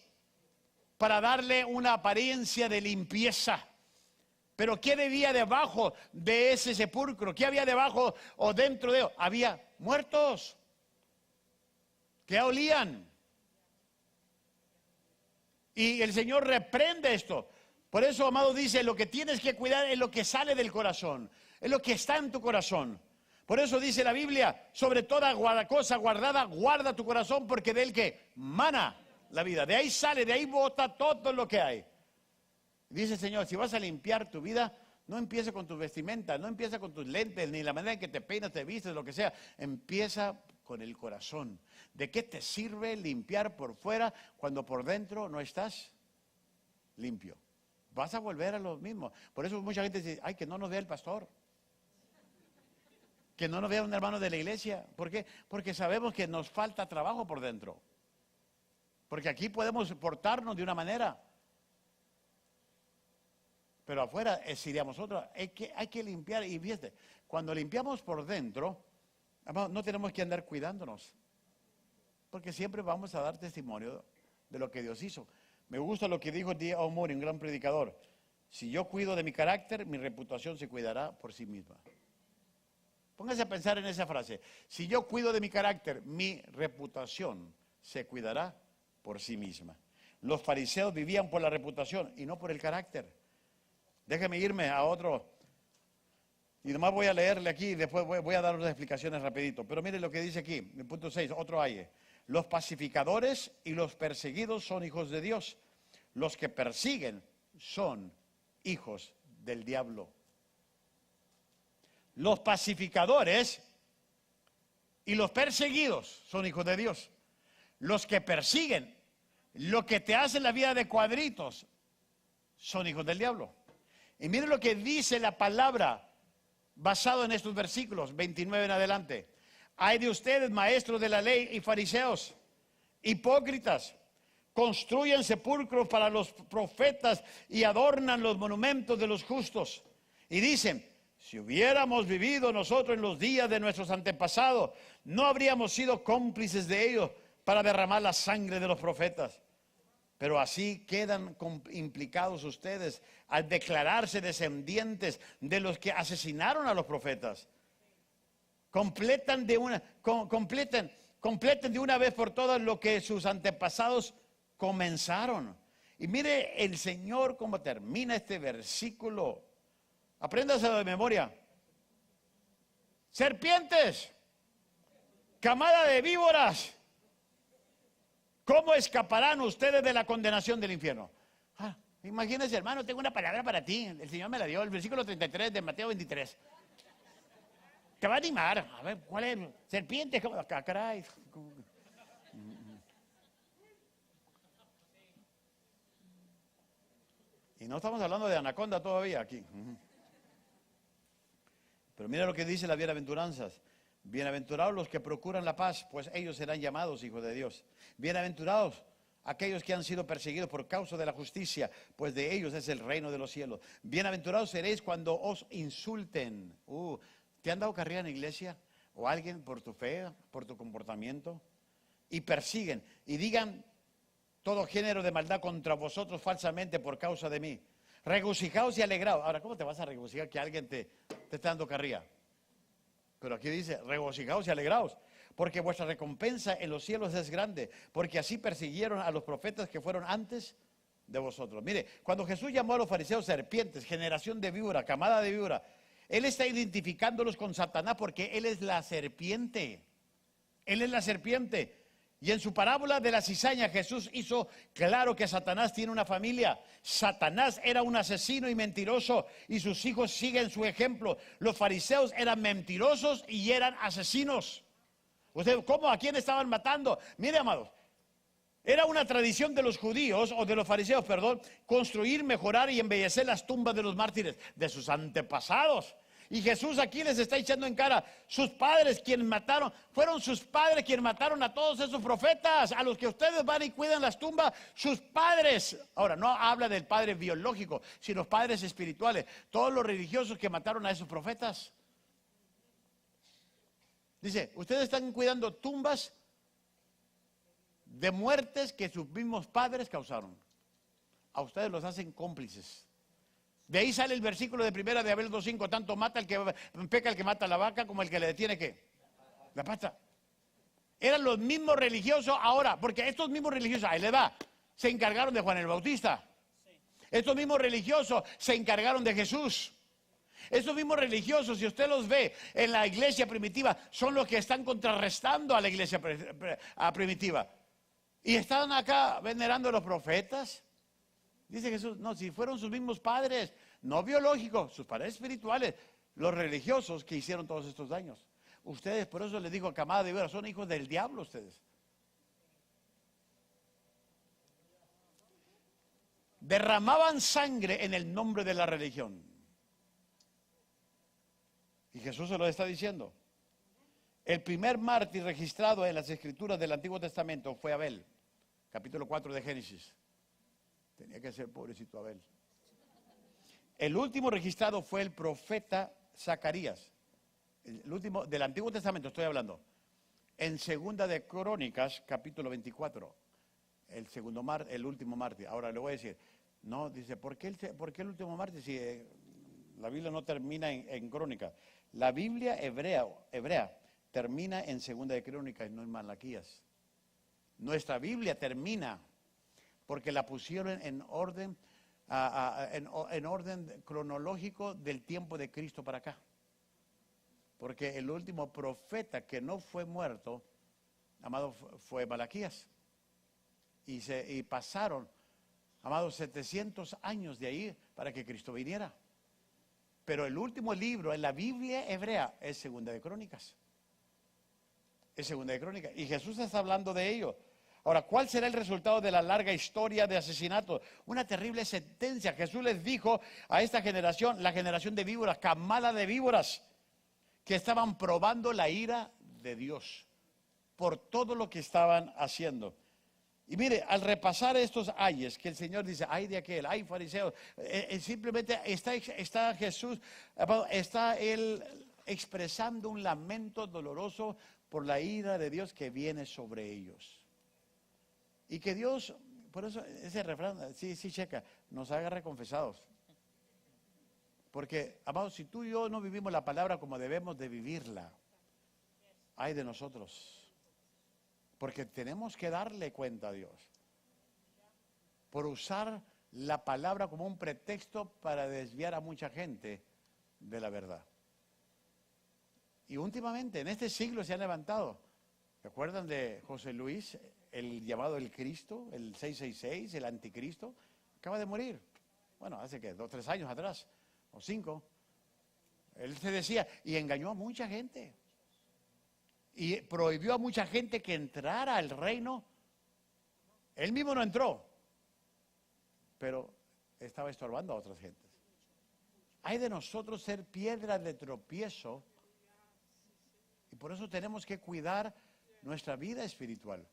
para darle una apariencia de limpieza. Pero ¿qué había debajo de ese sepulcro? ¿Qué había debajo o dentro de él? Había muertos que olían. Y el Señor reprende esto. Por eso, amado, dice, lo que tienes que cuidar es lo que sale del corazón. Es lo que está en tu corazón. Por eso dice la Biblia, sobre toda cosa guardada, guarda tu corazón porque de él que mana la vida. De ahí sale, de ahí bota todo lo que hay. Dice el Señor, si vas a limpiar tu vida, no empieza con tus vestimentas, no empieza con tus lentes, ni la manera en que te peinas, te vistes, lo que sea. Empieza con el corazón. ¿De qué te sirve limpiar por fuera cuando por dentro no estás limpio? Vas a volver a lo mismo. Por eso mucha gente dice, ay, que no nos vea el pastor. Que no nos vea un hermano de la iglesia. ¿Por qué? Porque sabemos que nos falta trabajo por dentro. Porque aquí podemos portarnos de una manera. Pero afuera seríamos otra. Hay que limpiar. Y fíjate, cuando limpiamos por dentro, no tenemos que andar cuidándonos. Porque siempre vamos a dar testimonio de lo que Dios hizo. Me gusta lo que dijo D. Moore, un gran predicador. Si yo cuido de mi carácter, mi reputación se cuidará por sí misma. Póngase a pensar en esa frase. Si yo cuido de mi carácter, mi reputación se cuidará por sí misma. Los fariseos vivían por la reputación y no por el carácter. Déjeme irme a otro. Y nomás voy a leerle aquí y después voy a dar unas explicaciones rapidito. Pero mire lo que dice aquí, en el punto 6, otro aye. Los pacificadores y los perseguidos son hijos de Dios. Los que persiguen son hijos del diablo. Los pacificadores y los perseguidos son hijos de Dios. Los que persiguen, lo que te hacen la vida de cuadritos, son hijos del diablo. Y miren lo que dice la palabra basado en estos versículos 29 en adelante. Hay de ustedes, maestros de la ley y fariseos, hipócritas, construyen sepulcros para los profetas y adornan los monumentos de los justos. Y dicen, si hubiéramos vivido nosotros en los días de nuestros antepasados, no habríamos sido cómplices de ellos para derramar la sangre de los profetas. Pero así quedan implicados ustedes al declararse descendientes de los que asesinaron a los profetas. Completen de una vez por todas lo que sus antepasados comenzaron. Y mire el Señor cómo termina este versículo. Apréndaselo de memoria. Serpientes, camada de víboras, ¿cómo escaparán ustedes de la condenación del infierno? Imagínense, hermano, tengo una palabra para ti. El Señor me la dio, el versículo 33 de Mateo 23. Te va a animar. A ver, ¿cuál es? Serpientes, caray. Y no estamos hablando de anaconda todavía aquí. Pero mira lo que dice las bienaventuranzas. Bienaventurados los que procuran la paz, pues ellos serán llamados hijos de Dios. Bienaventurados aquellos que han sido perseguidos por causa de la justicia, pues de ellos es el reino de los cielos. Bienaventurados seréis cuando os insulten. ¿Te han dado carrera en la iglesia? ¿O alguien por tu fe, por tu comportamiento? Y persiguen y digan todo género de maldad contra vosotros falsamente por causa de mí. Regocijaos y alegraos. Ahora, ¿cómo te vas a regocijar que alguien te está dando carrilla? Pero aquí dice, regocijaos y alegraos, porque vuestra recompensa en los cielos es grande, porque así persiguieron a los profetas que fueron antes de vosotros. Mire, cuando Jesús llamó a los fariseos serpientes, generación de víbora, camada de víbora, Él está identificándolos con Satanás porque Él es la serpiente. Él es la serpiente. Y en su parábola de la cizaña, Jesús hizo claro que Satanás tiene una familia. Satanás era un asesino y mentiroso, y sus hijos siguen su ejemplo. Los fariseos eran mentirosos y eran asesinos. ¿Usted cómo? ¿A quién estaban matando? Mire, amados, era una tradición de los judíos, o de los fariseos, perdón, construir, mejorar y embellecer las tumbas de los mártires, de sus antepasados. Y Jesús aquí les está echando en cara, sus padres quienes mataron, fueron sus padres quienes mataron a todos esos profetas, a los que ustedes van y cuidan las tumbas, sus padres. Ahora, no habla del padre biológico, sino padres espirituales, todos los religiosos que mataron a esos profetas. Dice, ustedes están cuidando tumbas de muertes que sus mismos padres causaron. A ustedes los hacen cómplices. De ahí sale el versículo de primera de Abel 2:5, tanto mata el que peca el que mata la vaca como el que le detiene ¿qué? La pata. Eran los mismos religiosos ahora, porque estos mismos religiosos, ahí le va, se encargaron de Juan el Bautista. Estos mismos religiosos se encargaron de Jesús. Estos mismos religiosos, si usted los ve en la iglesia primitiva, son los que están contrarrestando a la iglesia primitiva. Y están acá venerando a los profetas. Dice Jesús, no, si fueron sus mismos padres, no biológicos, sus padres espirituales, los religiosos que hicieron todos estos daños. Ustedes, por eso les digo, camada de víbora, son hijos del diablo ustedes. Derramaban sangre en el nombre de la religión. Y Jesús se lo está diciendo. El primer mártir registrado en las escrituras del Antiguo Testamento fue Abel, capítulo 4 de Génesis. Tenía que ser pobrecito Abel. El último registrado fue el profeta Zacarías. El último del Antiguo Testamento estoy hablando. En segunda de Crónicas, capítulo 24. El último mártir. Ahora le voy a decir. No, dice, ¿por qué el último mártir? Si la Biblia no termina en Crónicas. La Biblia hebrea termina en segunda de Crónicas y no en Malaquías. Nuestra Biblia termina porque la pusieron en orden, en orden cronológico del tiempo de Cristo para acá. Porque el último profeta que no fue muerto, amado, fue Malaquías. Y pasaron, amados, 700 años de ahí para que Cristo viniera. Pero el último libro en la Biblia hebrea es Segunda de Crónicas. Es Segunda de Crónicas. Y Jesús está hablando de ello. Ahora, ¿cuál será el resultado de la larga historia de asesinato? Una terrible sentencia. Jesús les dijo a esta generación, la generación de víboras, camada de víboras, que estaban probando la ira de Dios por todo lo que estaban haciendo. Y mire, al repasar estos ayes, que el Señor dice, ay de aquel, ay fariseos, simplemente está Jesús, está Él expresando un lamento doloroso por la ira de Dios que viene sobre ellos. Y que Dios, por eso ese refrán, sí, checa, nos haga reconfesados. Porque, amados, si tú y yo no vivimos la palabra como debemos de vivirla, ay de nosotros. Porque tenemos que darle cuenta a Dios. Por usar la palabra como un pretexto para desviar a mucha gente de la verdad. Y últimamente, en este siglo se han levantado. ¿Se acuerdan de José Luis, el llamado el Cristo, el 666, el anticristo? Acaba de morir. Bueno, hace que 2 o 3 años atrás, o 5. Él se decía, y engañó a mucha gente. Y prohibió a mucha gente que entrara al reino. Él mismo no entró, pero estaba estorbando a otras gentes. Hay de nosotros ser piedras de tropiezo, y por eso tenemos que cuidar nuestra vida espiritual.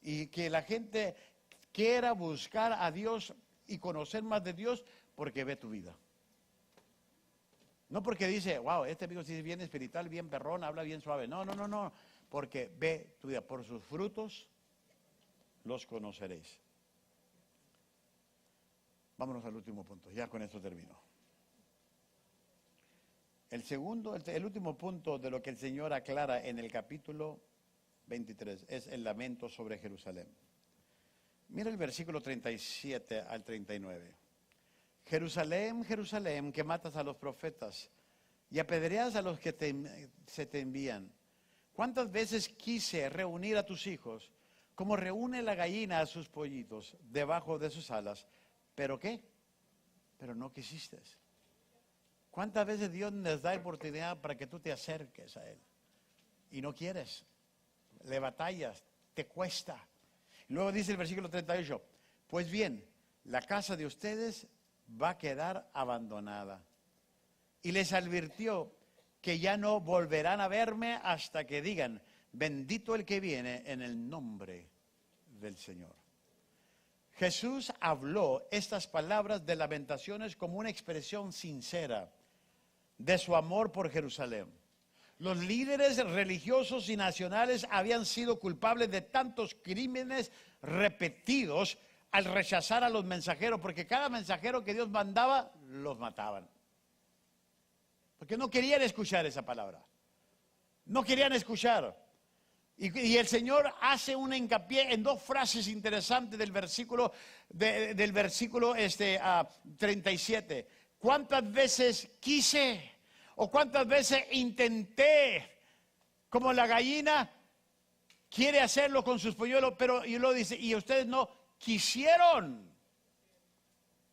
Y que la gente quiera buscar a Dios y conocer más de Dios porque ve tu vida. No porque dice, wow, este amigo sí es bien espiritual, bien perrón, habla bien suave. No. Porque ve tu vida. Por sus frutos los conoceréis. Vámonos al último punto. Ya con esto termino. El último punto de lo que el Señor aclara en el capítulo 23 es el lamento sobre Jerusalén. Mira el versículo 37 al 39. Jerusalén, Jerusalén, que matas a los profetas y apedreas a los que se te envían. ¿Cuántas veces quise reunir a tus hijos, como reúne la gallina a sus pollitos debajo de sus alas? ¿Pero qué? Pero no quisiste. ¿Cuántas veces Dios les da oportunidad para que tú te acerques a Él? Y no quieres. Le batallas, te cuesta. Luego dice el versículo 38, pues bien, la casa de ustedes va a quedar abandonada. Y les advirtió que ya no volverán a verme hasta que digan, bendito el que viene en el nombre del Señor. Jesús habló estas palabras de Lamentaciones como una expresión sincera de su amor por Jerusalén. Los líderes religiosos y nacionales habían sido culpables de tantos crímenes repetidos al rechazar a los mensajeros, porque cada mensajero que Dios mandaba, los mataban. Porque no querían escuchar esa palabra. No querían escuchar. Y el Señor hace un hincapié en dos frases interesantes del versículo, 37. ¿Cuántas veces quise o cuántas veces intenté, como la gallina quiere hacerlo con sus polluelos, pero y lo dice, y ustedes no quisieron?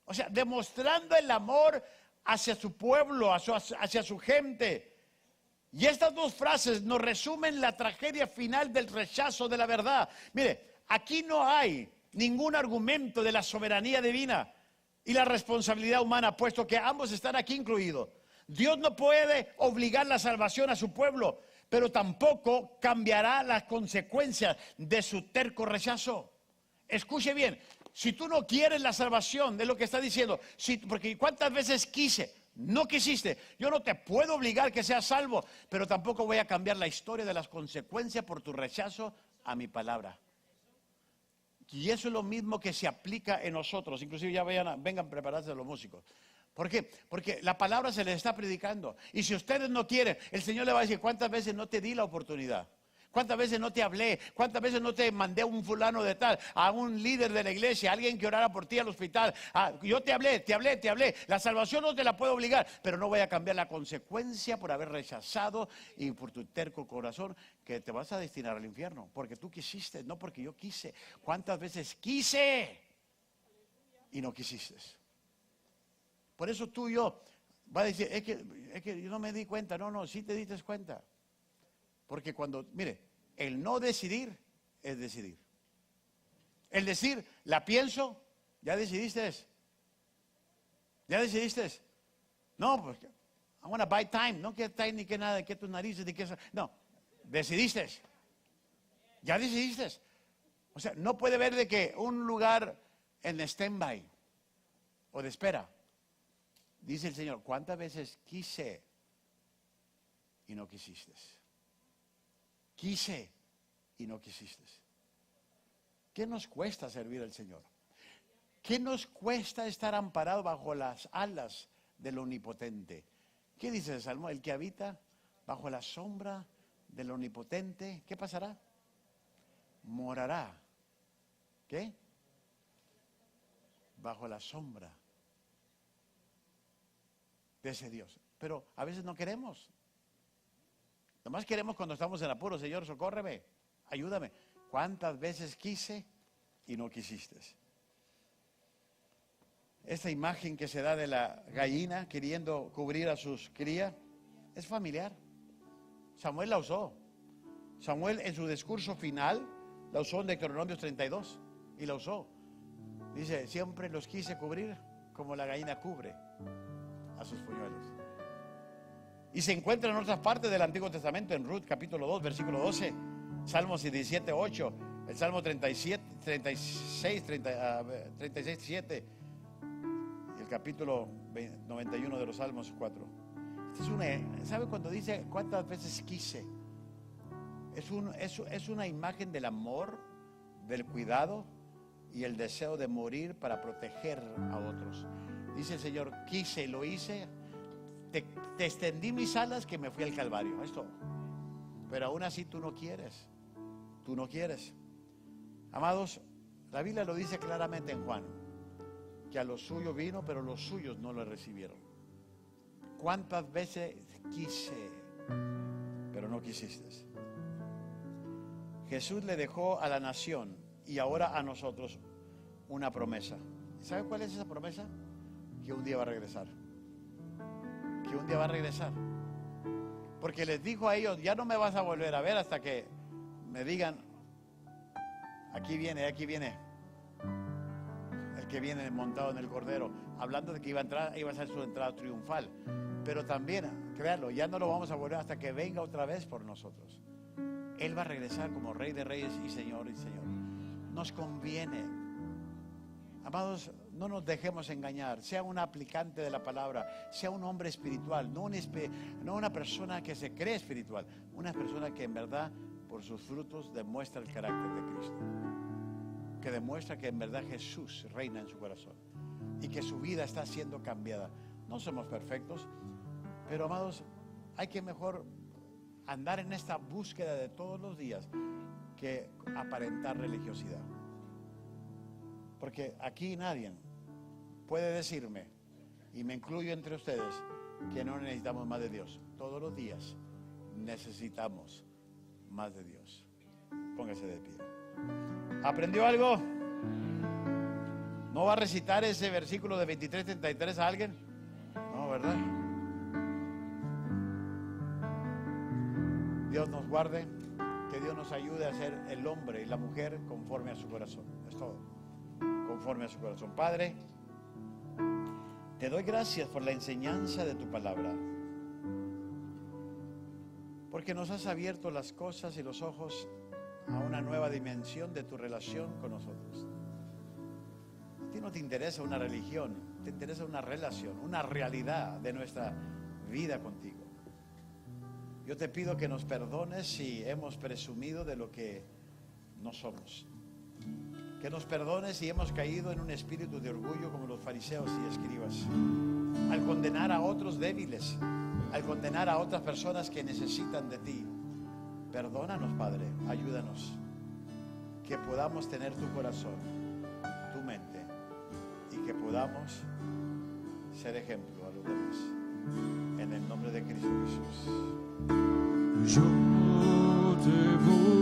O sea, demostrando el amor hacia su pueblo, hacia su gente. Y estas dos frases nos resumen la tragedia final del rechazo de la verdad. Mire, aquí no hay ningún argumento de la soberanía divina y la responsabilidad humana, puesto que ambos están aquí incluidos. Dios no puede obligar la salvación a su pueblo, pero tampoco cambiará las consecuencias de su terco rechazo. Escuche bien, si tú no quieres la salvación, de lo que está diciendo, porque cuántas veces quise, no quisiste, yo no te puedo obligar que seas salvo, pero tampoco voy a cambiar la historia de las consecuencias por tu rechazo a mi palabra. Y eso es lo mismo que se aplica en nosotros, inclusive ya vengan preparados los músicos. ¿Por qué? Porque la palabra se les está predicando. Y si ustedes no quieren, el Señor le va a decir, ¿cuántas veces no te di la oportunidad? ¿Cuántas veces no te hablé? ¿Cuántas veces no te mandé a un fulano de tal, a un líder de la iglesia, a alguien que orara por ti al hospital? Yo te hablé. La salvación no te la puedo obligar, pero no voy a cambiar la consecuencia por haber rechazado y por tu terco corazón, que te vas a destinar al infierno. Porque tú quisiste, no porque yo quise. ¿Cuántas veces quise y no quisiste? Por eso tú y yo, va a decir, es que yo no me di cuenta. No, sí te diste cuenta. Porque cuando, mire, el no decidir es decidir. El decir, la pienso, ya decidiste. Ya decidiste. No, pues, I want to buy time. No que time ni que nada, que tus narices, ni que eso. No, decidiste. Ya decidiste. O sea, no puede haber de que un lugar en stand-by o de espera. Dice el Señor, ¿cuántas veces quise y no quisiste? Quise y no quisiste. ¿Qué nos cuesta servir al Señor? ¿Qué nos cuesta estar amparado bajo las alas del Omnipotente? ¿Qué dice el Salmo? El que habita bajo la sombra del Omnipotente, ¿qué pasará? Morará. ¿Qué? Bajo la sombra de ese Dios. Pero a veces no queremos. Nomás queremos cuando estamos en apuro, Señor, socórreme, ayúdame. ¿Cuántas veces quise y no quisiste? Esta imagen que se da de la gallina queriendo cubrir a sus crías es familiar. Samuel la usó. Samuel en su discurso final la usó en Deuteronomio 32 y la usó. Dice, siempre los quise cubrir como la gallina cubre a sus polluelos. Y se encuentra en otras partes del Antiguo Testamento, en Ruth capítulo 2, versículo 12, Salmos 17, 8, el Salmo 37, 36, 7, y el capítulo 91 de los Salmos 4. ¿Sabe cuando dice cuántas veces quise? Es una imagen del amor, del cuidado y el deseo de morir para proteger a otros. Dice el Señor, quise, lo hice, te extendí mis alas que me fui al Calvario, es todo. Pero aún así tú no quieres. Amados, La Biblia lo dice claramente en Juan, que a los suyos vino, pero los suyos no lo recibieron. ¿Cuántas veces quise, pero no quisiste? Jesús le dejó a la nación y ahora a nosotros una promesa. ¿Sabe cuál es esa promesa? Que un día va a regresar. Que un día va a regresar. Porque les dijo a ellos, ya no me vas a volver a ver hasta que me digan, aquí viene, aquí viene. El que viene montado en el cordero, hablando de que iba a entrar, iba a ser su entrada triunfal. Pero también, créanlo, ya no lo vamos a volver hasta que venga otra vez por nosotros. Él va a regresar como Rey de Reyes y Señor y Señor. Nos conviene. Amados, no nos dejemos engañar. Sea un aplicante de la palabra, sea un hombre espiritual, no una persona que se cree espiritual, una persona que en verdad por sus frutos demuestra el carácter de Cristo, que demuestra que en verdad Jesús reina en su corazón y que su vida está siendo cambiada. No somos perfectos, pero amados, hay que mejor andar en esta búsqueda de todos los días que aparentar religiosidad. Porque aquí nadie puede decirme, y me incluyo entre ustedes, que no necesitamos más de Dios. Todos los días necesitamos más de Dios. Póngase de pie. ¿Aprendió algo? ¿No va a recitar ese versículo de 23-33 a alguien? No, ¿verdad? Dios nos guarde, que Dios nos ayude a ser el hombre y la mujer conforme a su corazón. Es todo. Conforme a su corazón. Padre, te doy gracias por la enseñanza de tu palabra, porque nos has abierto las cosas y los ojos a una nueva dimensión de tu relación con nosotros. A ti no te interesa una religión, te interesa una relación, una realidad de nuestra vida contigo. Yo te pido que nos perdones si hemos presumido de lo que no somos. Que nos perdones si hemos caído en un espíritu de orgullo como los fariseos y escribas, al condenar a otros débiles, al condenar a otras personas que necesitan de ti. Perdónanos, Padre, ayúdanos, que podamos tener tu corazón, tu mente, y que podamos ser ejemplo a los demás. En el nombre de Cristo Jesús. Yo te voy